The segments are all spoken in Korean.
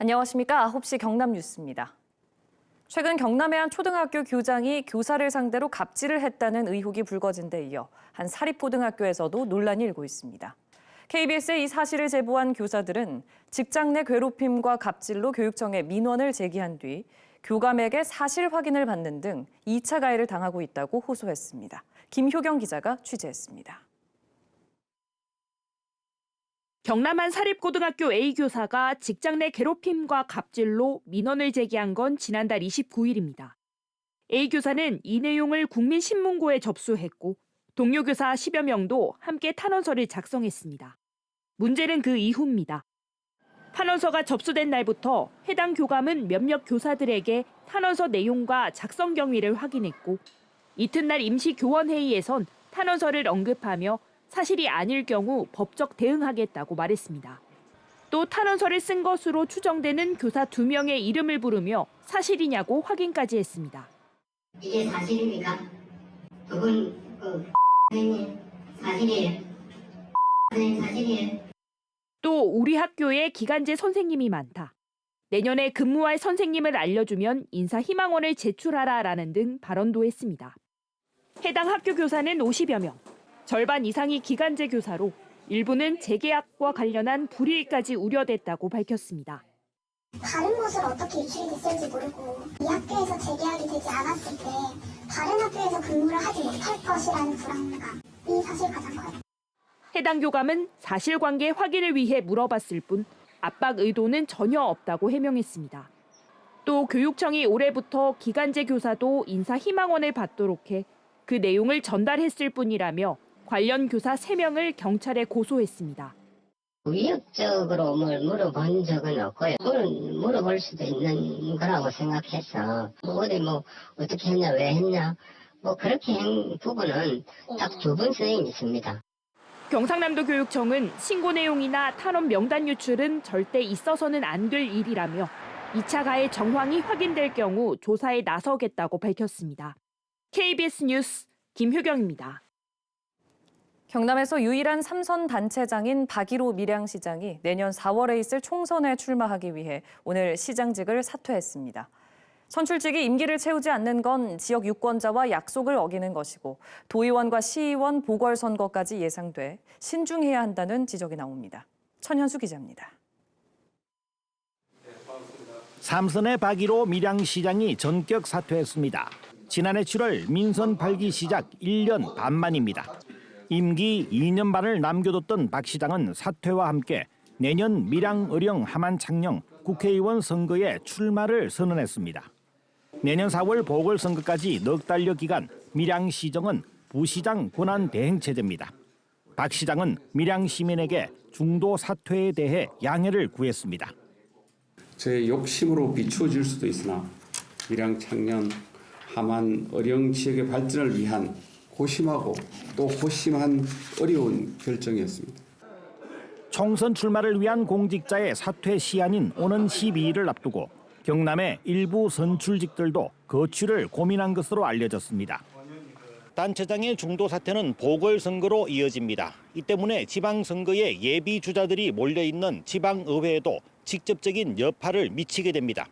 안녕하십니까. 9시 경남 뉴스입니다. 최근 경남의 한 초등학교 교장이 교사를 상대로 갑질을 했다는 의혹이 불거진 데 이어 한 사립고등학교에서도 논란이 일고 있습니다. KBS에 이 사실을 제보한 교사들은 직장 내 괴롭힘과 갑질로 교육청에 민원을 제기한 뒤 교감에게 사실 확인을 받는 등 2차 가해를 당하고 있다고 호소했습니다. 김효경 기자가 취재했습니다. 경남 한 사립고등학교 A 교사가 직장 내 괴롭힘과 갑질로 민원을 제기한 건 지난달 29일입니다. A 교사는 이 내용을 국민신문고에 접수했고 동료 교사 10여 명도 함께 탄원서를 작성했습니다. 문제는 그 이후입니다. 탄원서가 접수된 날부터 해당 교감은 몇몇 교사들에게 탄원서 내용과 작성 경위를 확인했고 이튿날 임시교원회의에선 탄원서를 언급하며 사실이 아닐 경우 법적 대응하겠다고 말했습니다. 또 탄원서를 쓴 것으로 추정되는 교사 2명의 이름을 부르며 사실이냐고 확인까지 했습니다. 이게 사실입니까? 그분 선생님 사실이에요? 선생님 사실이에요? 또 우리 학교에 기간제 선생님이 많다. 내년에 근무할 선생님을 알려주면 인사희망원을 제출하라라는 등 발언도 했습니다. 해당 학교 교사는 50여 명. 절반 이상이 기간제 교사로 일부는 재계약과 관련한 불이익까지 우려됐다고 밝혔습니다. 다른 곳으로 어떻게 유출이 됐을지 모르고 이 학교에서 재계약이 되지 않았을 때 다른 학교에서 근무를 하지 못할 것이라는 불안감, 이 사실 가장 커요. 해당 교감은 사실관계 확인을 위해 물어봤을 뿐 압박 의도는 전혀 없다고 해명했습니다. 또 교육청이 올해부터 기간제 교사도 인사희망원을 받도록 해 그 내용을 전달했을 뿐이라며 관련 교사 3명을 경찰에 고소했습니다. 위협적으로 뭘 물어본 적은 없고요. 물어볼 수도 있는 거라고 생각해서 어디 어떻게 했냐 왜 했냐 그렇게 한 부분은 딱 2분 선생님이 있습니다. 경상남도 교육청은 신고 내용이나 탄원 명단 유출은 절대 있어서는 안 될 일이라며 2차 가해 정황이 확인될 경우 조사에 나서겠다고 밝혔습니다. KBS 뉴스 김효경입니다. 경남에서 유일한 삼선 단체장인 박일호 밀양시장이 내년 4월에 있을 총선에 출마하기 위해 오늘 시장직을 사퇴했습니다. 선출직이 임기를 채우지 않는 건 지역 유권자와 약속을 어기는 것이고 도의원과 시의원 보궐선거까지 예상돼 신중해야 한다는 지적이 나옵니다. 천현수 기자입니다. 삼선의 박일호 밀양시장이 전격 사퇴했습니다. 지난해 7월 민선 8기 시작 1년 반 만입니다. 임기 2년 반을 남겨뒀던 박 시장은 사퇴와 함께 내년 밀양, 의령, 함안, 창녕 국회의원 선거에 출마를 선언했습니다. 내년 4월 보궐선거까지 넉 달여 기간 밀양시정은 부시장 권한 대행 체제입니다. 박 시장은 밀양 시민에게 중도 사퇴에 대해 양해를 구했습니다. 제 욕심으로 비추어질 수도 있으나 밀양, 창녕, 함안, 의령 지역의 발전을 위한 고심하고 또 호심한 어려운 결정이었습니다. 총선 출마를 위한 공직자의 사퇴 시한인 오는 12일을 앞두고 경남의 일부 선출직들도 거취를 고민한 것으로 알려졌습니다. 단체장의 중도 사퇴는 보궐선거로 이어집니다. 이 때문에 지방선거에 예비 주자들이 몰려있는 지방의회에도 직접적인 여파를 미치게 됩니다.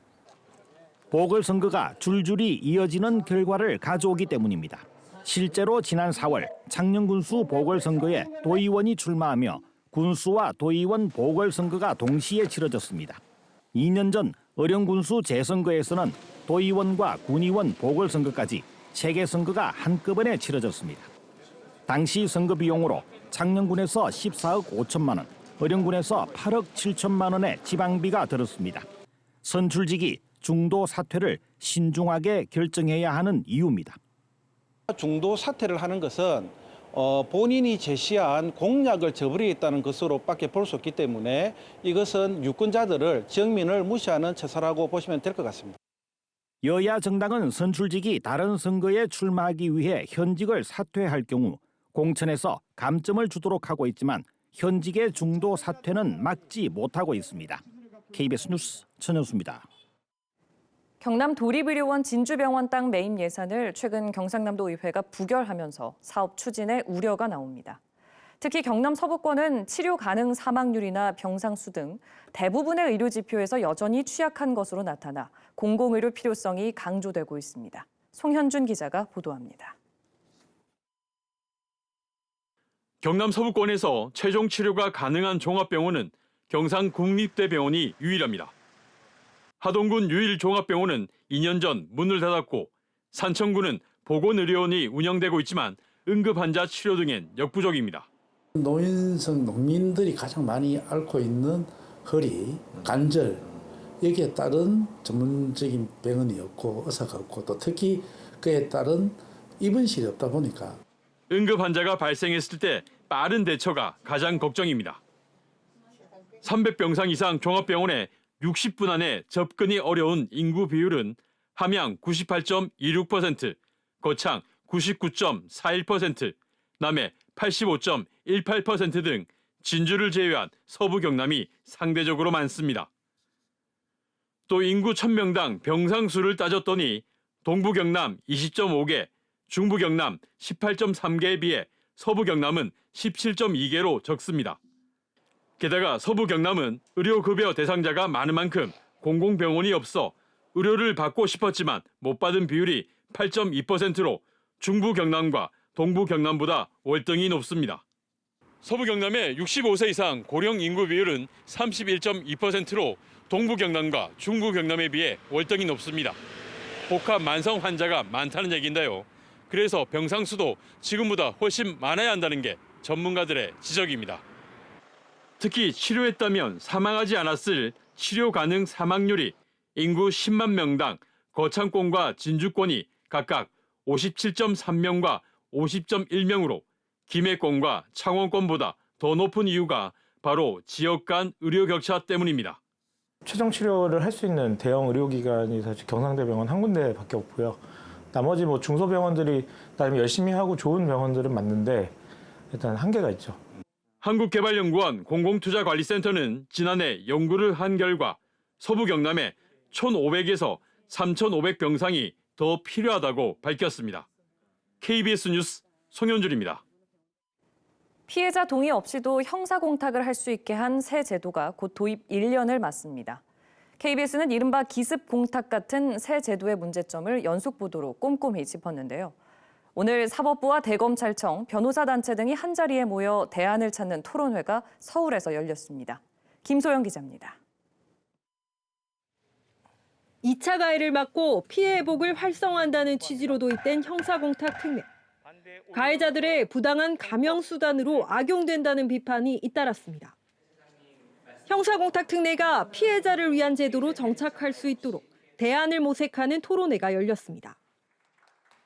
보궐선거가 줄줄이 이어지는 결과를 가져오기 때문입니다. 실제로 지난 4월 창녕군수 보궐선거에 도의원이 출마하며 군수와 도의원 보궐선거가 동시에 치러졌습니다. 2년 전 의령군수 재선거에서는 도의원과 군의원 보궐선거까지 3개 선거가 한꺼번에 치러졌습니다. 당시 선거 비용으로 창녕군에서 14억 5천만 원, 의령군에서 8억 7천만 원의 지방비가 들었습니다. 선출직이 중도 사퇴를 신중하게 결정해야 하는 이유입니다. 중도 사퇴를 하는 것은 본인이 제시한 공약을 저버리겠다는 것으로밖에 볼 수 없기 때문에 이것은 유권자들을 지역민을 무시하는 처사라고 보시면 될 것 같습니다. 여야 정당은 선출직이 다른 선거에 출마하기 위해 현직을 사퇴할 경우 공천에서 감점을 주도록 하고 있지만 현직의 중도 사퇴는 막지 못하고 있습니다. KBS 뉴스 천현수입니다. 경남 도립의료원 진주병원 땅 매입 예산을 최근 경상남도 의회가 부결하면서 사업 추진에 우려가 나옵니다. 특히 경남 서부권은 치료 가능 사망률이나 병상수 등 대부분의 의료 지표에서 여전히 취약한 것으로 나타나 공공의료 필요성이 강조되고 있습니다. 송현준 기자가 보도합니다. 경남 서부권에서 최종 치료가 가능한 종합병원은 경상국립대병원이 유일합니다. 하동군 유일종합병원은 2년 전 문을 닫았고 산청군은 보건의료원이 운영되고 있지만 응급환자 치료 등엔 역부족입니다. 노인성 농민들이 가장 많이 앓고 있는 허리, 관절 여기에 따른 전문적인 병원이 없고 의사가 없고 또 특히 그에 따른 입원실이 없다 보니까 응급환자가 발생했을 때 빠른 대처가 가장 걱정입니다. 300병상 이상 종합병원에 60분 안에 접근이 어려운 인구 비율은 함양 98.26%, 거창 99.41%, 남해 85.18% 등 진주를 제외한 서부 경남이 상대적으로 많습니다. 또 인구 1000명당 병상 수를 따졌더니 동부 경남 20.5개, 중부 경남 18.3개에 비해 서부 경남은 17.2개로 적습니다. 게다가 서부 경남은 의료급여 대상자가 많은 만큼 공공병원이 없어 의료를 받고 싶었지만 못 받은 비율이 8.2%로 중부 경남과 동부 경남보다 월등히 높습니다. 서부 경남의 65세 이상 고령 인구 비율은 31.2%로 동부 경남과 중부 경남에 비해 월등히 높습니다. 복합 만성 환자가 많다는 얘기인데요. 그래서 병상 수도 지금보다 훨씬 많아야 한다는 게 전문가들의 지적입니다. 특히 치료했다면 사망하지 않았을 치료 가능 사망률이 인구 10만 명당 거창권과 진주권이 각각 57.3명과 50.1명으로 김해권과 창원권보다 더 높은 이유가 바로 지역 간 의료 격차 때문입니다. 최종 치료를 할 수 있는 대형 의료기관이 사실 경상대병원 한 군데밖에 없고요. 나머지 중소병원들이 나름 열심히 하고 좋은 병원들은 맞는데 일단 한계가 있죠. 한국개발연구원 공공투자관리센터는 지난해 연구를 한 결과 서부 경남에 1,500에서 3,500병상이 더 필요하다고 밝혔습니다. KBS 뉴스 송현준입니다. 피해자 동의 없이도 형사공탁을 할 수 있게 한 새 제도가 곧 도입 1년을 맞습니다. KBS는 이른바 기습공탁 같은 새 제도의 문제점을 연속 보도로 꼼꼼히 짚었는데요. 오늘 사법부와 대검찰청, 변호사단체 등이 한자리에 모여 대안을 찾는 토론회가 서울에서 열렸습니다. 김소영 기자입니다. 2차 가해를 막고 피해 회복을 활성화한다는 취지로 도입된 형사공탁 특례. 가해자들의 부당한 감형 수단으로 악용된다는 비판이 잇따랐습니다. 형사공탁 특례가 피해자를 위한 제도로 정착할 수 있도록 대안을 모색하는 토론회가 열렸습니다.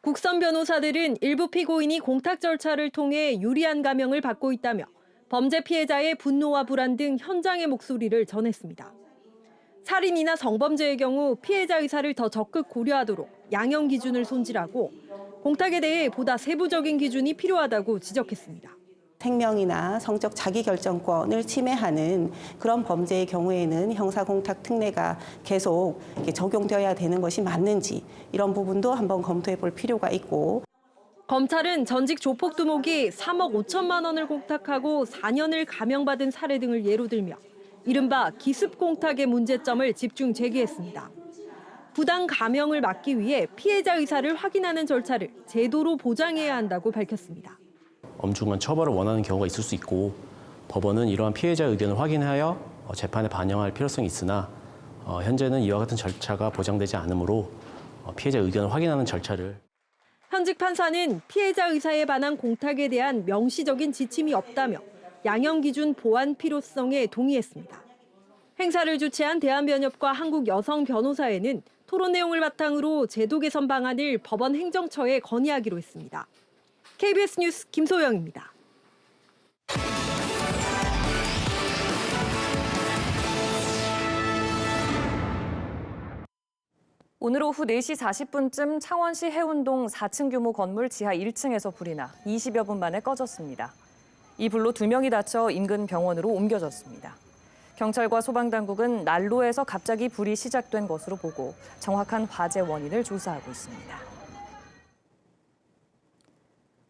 국선 변호사들은 일부 피고인이 공탁 절차를 통해 유리한 감형을 받고 있다며 범죄 피해자의 분노와 불안 등 현장의 목소리를 전했습니다. 살인이나 성범죄의 경우 피해자 의사를 더 적극 고려하도록 양형 기준을 손질하고 공탁에 대해 보다 세부적인 기준이 필요하다고 지적했습니다. 생명이나 성적 자기결정권을 침해하는 그런 범죄의 경우에는 형사공탁 특례가 계속 적용되어야 되는 것이 맞는지 이런 부분도 한번 검토해 볼 필요가 있고. 검찰은 전직 조폭 두목이 3억 5천만 원을 공탁하고 4년을 감형받은 사례 등을 예로 들며 이른바 기습공탁의 문제점을 집중 제기했습니다. 부당 감형을 막기 위해 피해자 의사를 확인하는 절차를 제도로 보장해야 한다고 밝혔습니다. 엄중한 처벌을 원하는 경우가 있을 수 있고 법원은 이러한 피해자 의견을 확인하여 재판에 반영할 필요성이 있으나 현재는 이와 같은 절차가 보장되지 않으므로 피해자 의견을 확인하는 절차를. 현직 판사는 피해자 의사에 반한 공탁에 대한 명시적인 지침이 없다며 양형 기준 보완 필요성에 동의했습니다. 행사를 주최한 대한변협과 한국여성변호사회는 토론 내용을 바탕으로 제도 개선 방안을 법원 행정처에 건의하기로 했습니다. KBS 뉴스 김소영입니다. 오늘 오후 4시 40분쯤 창원시 해운동 4층 규모 건물 지하 1층에서 불이 나 20여 분 만에 꺼졌습니다. 이 불로 2명이 다쳐 인근 병원으로 옮겨졌습니다. 경찰과 소방당국은 난로에서 갑자기 불이 시작된 것으로 보고 정확한 화재 원인을 조사하고 있습니다.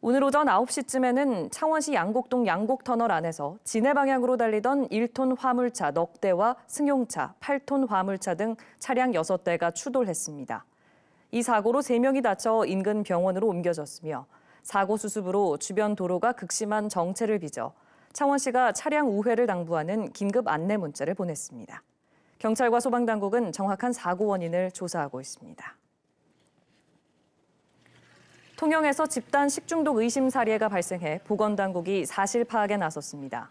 오늘 오전 9시쯤에는 창원시 양곡동 양곡터널 안에서 진해 방향으로 달리던 1톤 화물차 넉 대와 승용차, 8톤 화물차 등 차량 6대가 추돌했습니다. 이 사고로 3명이 다쳐 인근 병원으로 옮겨졌으며 사고 수습으로 주변 도로가 극심한 정체를 빚어 창원시가 차량 우회를 당부하는 긴급 안내 문자를 보냈습니다. 경찰과 소방당국은 정확한 사고 원인을 조사하고 있습니다. 통영에서 집단 식중독 의심 사례가 발생해 보건당국이 사실 파악에 나섰습니다.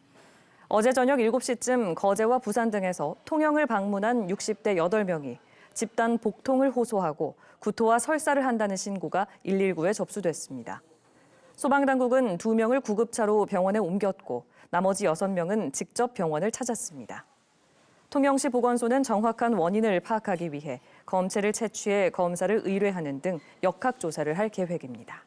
어제 저녁 7시쯤 거제와 부산 등에서 통영을 방문한 60대 8명이 집단 복통을 호소하고 구토와 설사를 한다는 신고가 119에 접수됐습니다. 소방당국은 2명을 구급차로 병원에 옮겼고 나머지 6명은 직접 병원을 찾았습니다. 통영시 보건소는 정확한 원인을 파악하기 위해 검체를 채취해 검사를 의뢰하는 등 역학조사를 할 계획입니다.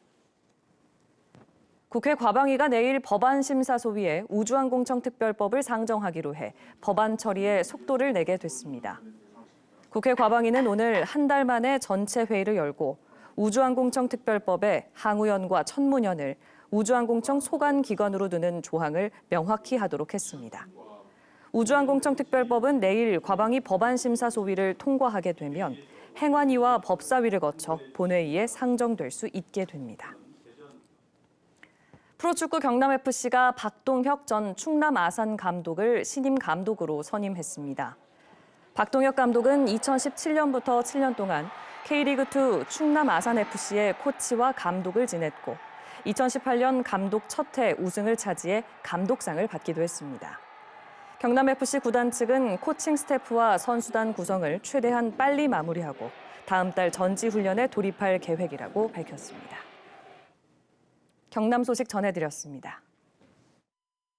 국회 과방위가 내일 법안심사소위에 우주항공청특별법을 상정하기로 해 법안 처리에 속도를 내게 됐습니다. 국회 과방위는 오늘 한 달 만에 전체 회의를 열고 우주항공청특별법에 항우연과 천문연을 우주항공청 소관기관으로 두는 조항을 명확히 하도록 했습니다. 우주항공청특별법은 내일 과방위 법안심사소위를 통과하게 되면 행안위와 법사위를 거쳐 본회의에 상정될 수 있게 됩니다. 프로축구 경남FC가 박동혁 전 충남 아산 감독을 신임 감독으로 선임했습니다. 박동혁 감독은 2017년부터 7년 동안 K리그2 충남 아산FC의 코치와 감독을 지냈고 2018년 감독 첫 해 우승을 차지해 감독상을 받기도 했습니다. 경남FC 구단 측은 코칭 스태프와 선수단 구성을 최대한 빨리 마무리하고 다음 달 전지훈련에 돌입할 계획이라고 밝혔습니다. 경남 소식 전해드렸습니다.